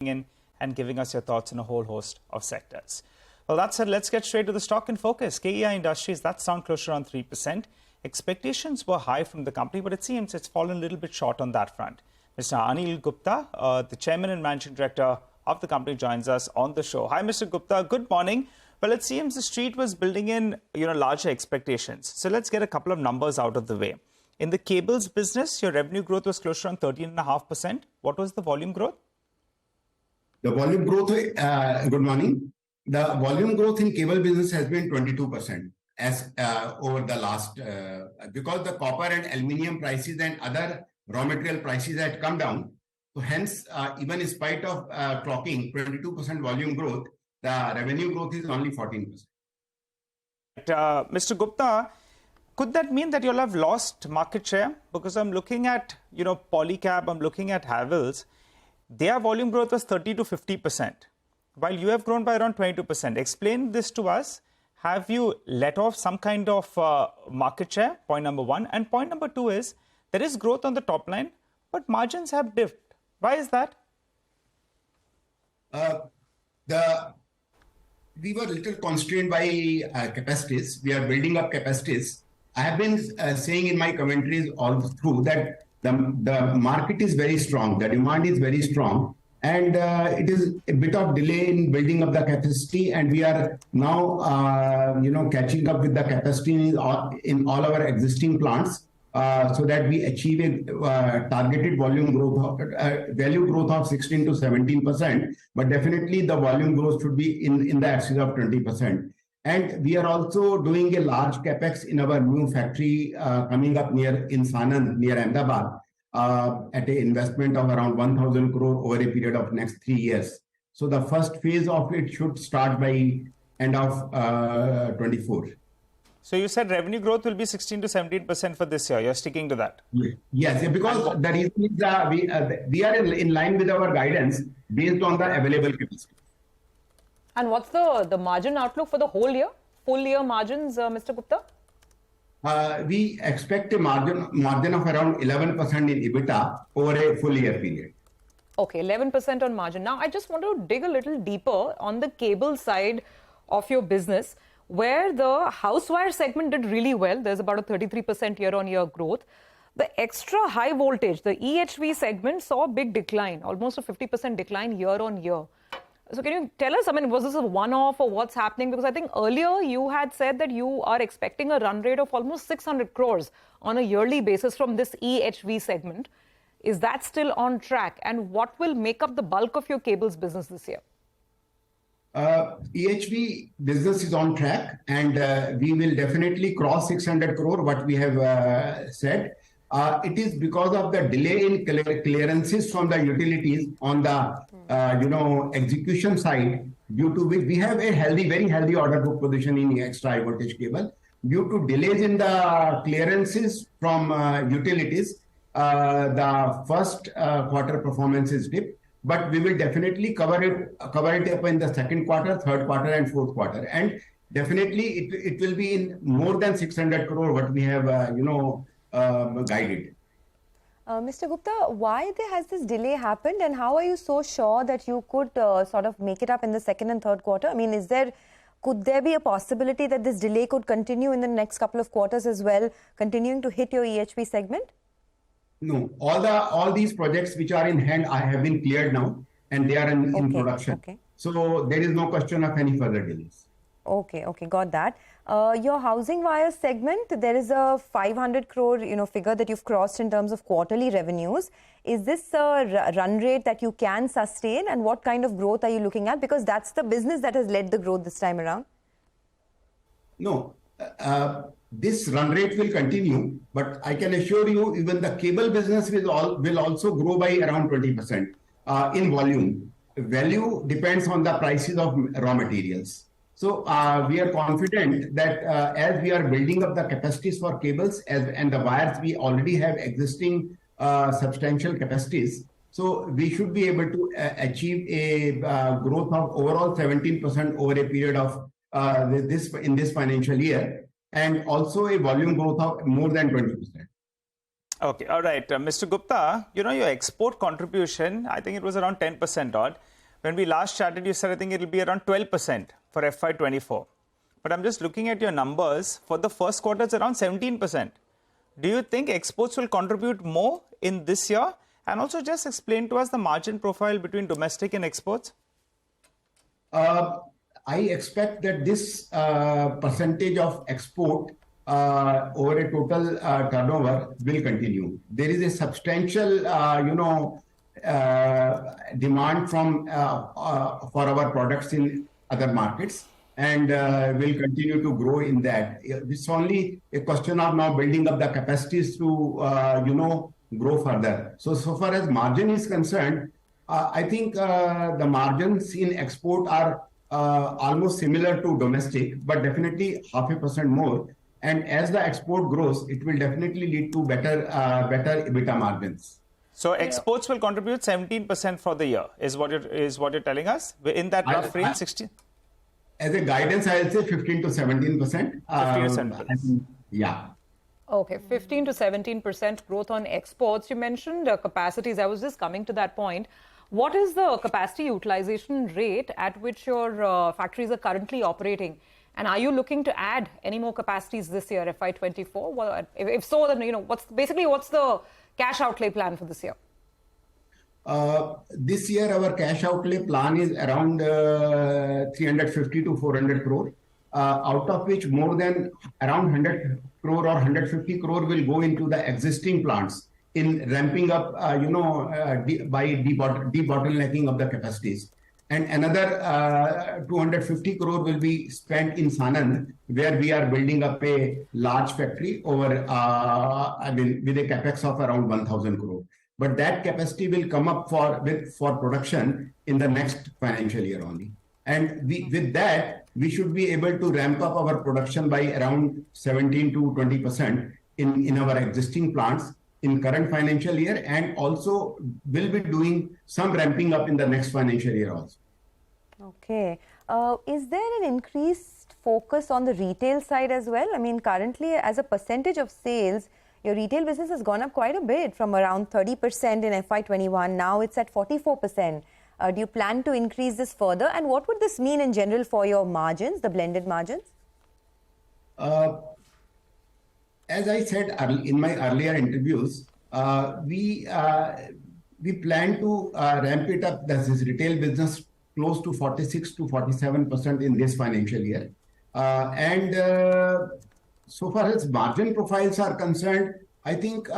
in and giving us your thoughts on a whole host of sectors. Well, that said, let's get straight to the stock in focus. KEI Industries, that's down close to around 3%. Expectations were high from the company, but it seems it's fallen a little bit short on that front. Mr. Anil Gupta, the Chairman and Managing Director of the company, joins us on the show. Hi, Mr. Gupta. Good morning. Well, it seems the street was building in, larger expectations. So let's get a couple of numbers out of the way. In the cables business, your revenue growth was close to around 13.5%. What was the volume growth? The volume growth, good morning. The volume growth in cable business has been 22% as over the last, because the copper and aluminium prices and other raw material prices had come down. So hence, even in spite of clocking 22% volume growth, the revenue growth is only 14%. Mr. Gupta, could that mean that you'll have lost market share? Because I'm looking at, Polycab, I'm looking at Havells. Their volume growth was 30 to 50%, while you have grown by around 22%. Explain this to us. Have you let off some kind of market share? Point number one. And point number two is, there is growth on the top line, but margins have dipped. Why is that? We were a little constrained by capacities. We are building up capacities. I have been saying in my commentaries all through that the market is very strong, the demand is very strong, and it is a bit of delay in building up the capacity, and we are now, catching up with the capacity in all our existing plants, so that we achieve a targeted volume growth, value growth of 16 to 17%, but definitely the volume growth should be in the excess of 20%. And we are also doing a large capex in our new factory coming up in Sanand, near Ahmedabad, at an investment of around 1,000 crore over a period of next 3 years. So the first phase of it should start by end of 24. So you said revenue growth will be 16 to 17% for this year. You're sticking to that? Yes, because the reason is we are in line with our guidance based on the available capacity. And what's the margin outlook for the whole year? Full year margins, Mr. Gupta? We expect a margin of around 11% in EBITDA over a full year period. Okay, 11% on margin. Now, I just want to dig a little deeper on the cable side of your business, where the house wire segment did really well. There's about a 33% year-on-year growth. The extra high voltage, the EHV segment, saw a big decline, almost a 50% decline year-on-year. So can you tell us, was this a one-off or what's happening? Because I think earlier you had said that you are expecting a run rate of almost 600 crores on a yearly basis from this EHV segment. Is that still on track? And what will make up the bulk of your cables business this year? EHV business is on track, and we will definitely cross 600 crore, what we have said. It is because of the delay in clearances from the utilities on the execution side, due to which we have a very healthy order book position in extra high voltage cable. Due to delays in the clearances from utilities, the first quarter performance is dipped, but we will definitely cover it up in the second quarter, third quarter, and fourth quarter. And definitely it will be in more than 600 crore what we have guided. Mr. Gupta, why has this delay happened, and how are you so sure that you could sort of make it up in the second and third quarter? Could there be a possibility that this delay could continue in the next couple of quarters as well, continuing to hit your EHV segment? No, all these projects which are in hand have been cleared now, and they are in production. Okay. So there is no question of any further delays. Okay, got that. Your housing wire segment, there is a 500 crore figure that you've crossed in terms of quarterly revenues. Is this a run rate that you can sustain, and what kind of growth are you looking at? Because that's the business that has led the growth this time around. No, this run rate will continue, but I can assure you even the cable business will also grow by around 20% in volume. Value depends on the prices of raw materials. So we are confident that as we are building up the capacities for cables and the wires, we already have existing substantial capacities. So we should be able to achieve a growth of overall 17% over a period of in this financial year, and also a volume growth of more than 20%. Okay, all right. Mr. Gupta, your export contribution, I think it was around 10% odd. When we last chatted, you said I think it'll be around 12% for FY24. But I'm just looking at your numbers. For the first quarter, it's around 17%. Do you think exports will contribute more in this year? And also just explain to us the margin profile between domestic and exports. I expect that this percentage of export over a total turnover will continue. There is a substantial, demand from for our products in other markets, and will continue to grow in that. It's only a question of now building up the capacities to, grow further. So far as margin is concerned, I think the margins in export are almost similar to domestic, but definitely 0.5% more. And as the export grows, it will definitely lead to better EBITDA margins. So exports will contribute 17% for the year, is what you're telling us? In that rough range, 16? As a guidance, I will say 15 to 17%. 15 to 17%. Yeah. Okay, 15 to 17% growth on exports. You mentioned capacities. I was just coming to that point. What is the capacity utilization rate at which your factories are currently operating? And are you looking to add any more capacities this year, FY24? Well, if so, then what's the cash outlay plan for this year? This year, our cash outlay plan is around 350 to 400 crore. Out of which more than around 100 crore or 150 crore will go into the existing plants in ramping up, by debottlenecking of the capacities. And another 250 crore will be spent in Sanand, where we are building up a large factory over, with a capex of around 1,000 crore. But that capacity will come up for production in the next financial year only. And with that, we should be able to ramp up our production by around 17 to 20% in our existing plants in current financial year, and also will be doing some ramping up in the next financial year also. Okay. Is there an increased focus on the retail side as well? I mean, currently, as a percentage of sales, your retail business has gone up quite a bit from around 30% in FY21. Now it's at 44%. Do you plan to increase this further? And what would this mean in general for your margins, the blended margins? As I said in my earlier interviews, we plan to ramp it up, this retail business, close to 46 to 47% in this financial year. And so far as margin profiles are concerned, I think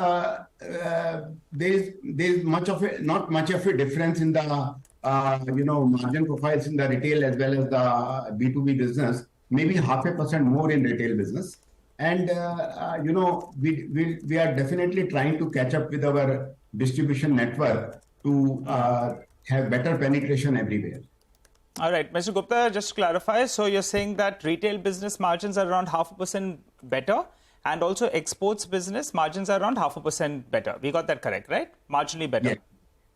there's not much of a difference in the margin profiles in the retail as well as the B2B business. Maybe 0.5% more in retail business. And, we are definitely trying to catch up with our distribution network to have better penetration everywhere. All right, Mr. Gupta, just to clarify, so you're saying that retail business margins are around 0.5% better, and also exports business margins are around 0.5% better. We got that correct, right? Marginally better. Yeah.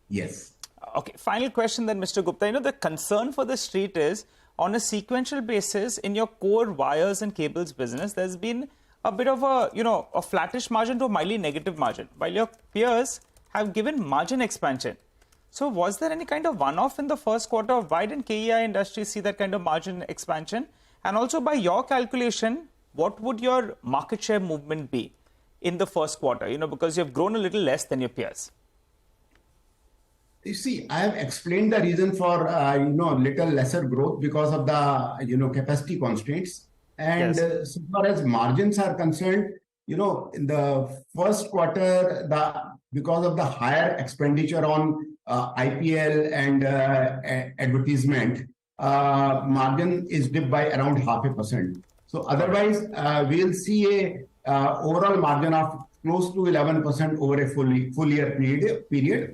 Yes. Okay, final question then, Mr. Gupta. The concern for the street is, on a sequential basis, in your core wires and cables business, there's been a bit of a flattish margin to a mildly negative margin, while your peers have given margin expansion. So was there any kind of one-off in the first quarter? Why didn't KEI Industries see that kind of margin expansion? And also, by your calculation, what would your market share movement be in the first quarter? Because you've grown a little less than your peers. You see, I have explained the reason for, little lesser growth because of the, capacity constraints. And Yes. So far as margins are concerned, in the first quarter, because of the higher expenditure on IPL and advertisement, margin is dipped by around 0.5%. So otherwise, we'll see a overall margin of close to 11% over a full year period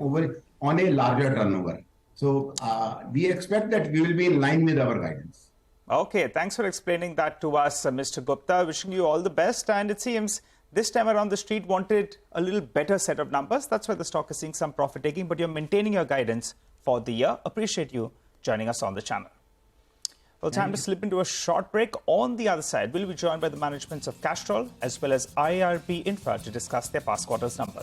on a larger turnover. So we expect that we will be in line with our guidance. Okay, thanks for explaining that to us, Mr. Gupta. Wishing you all the best. And it seems this time around the street wanted a little better set of numbers. That's why the stock is seeing some profit taking, but you're maintaining your guidance for the year. Appreciate you joining us on the channel. Well, time to slip into a short break. On the other side, we'll be joined by the managements of Castrol as well as IRB Infra to discuss their past quarter's numbers.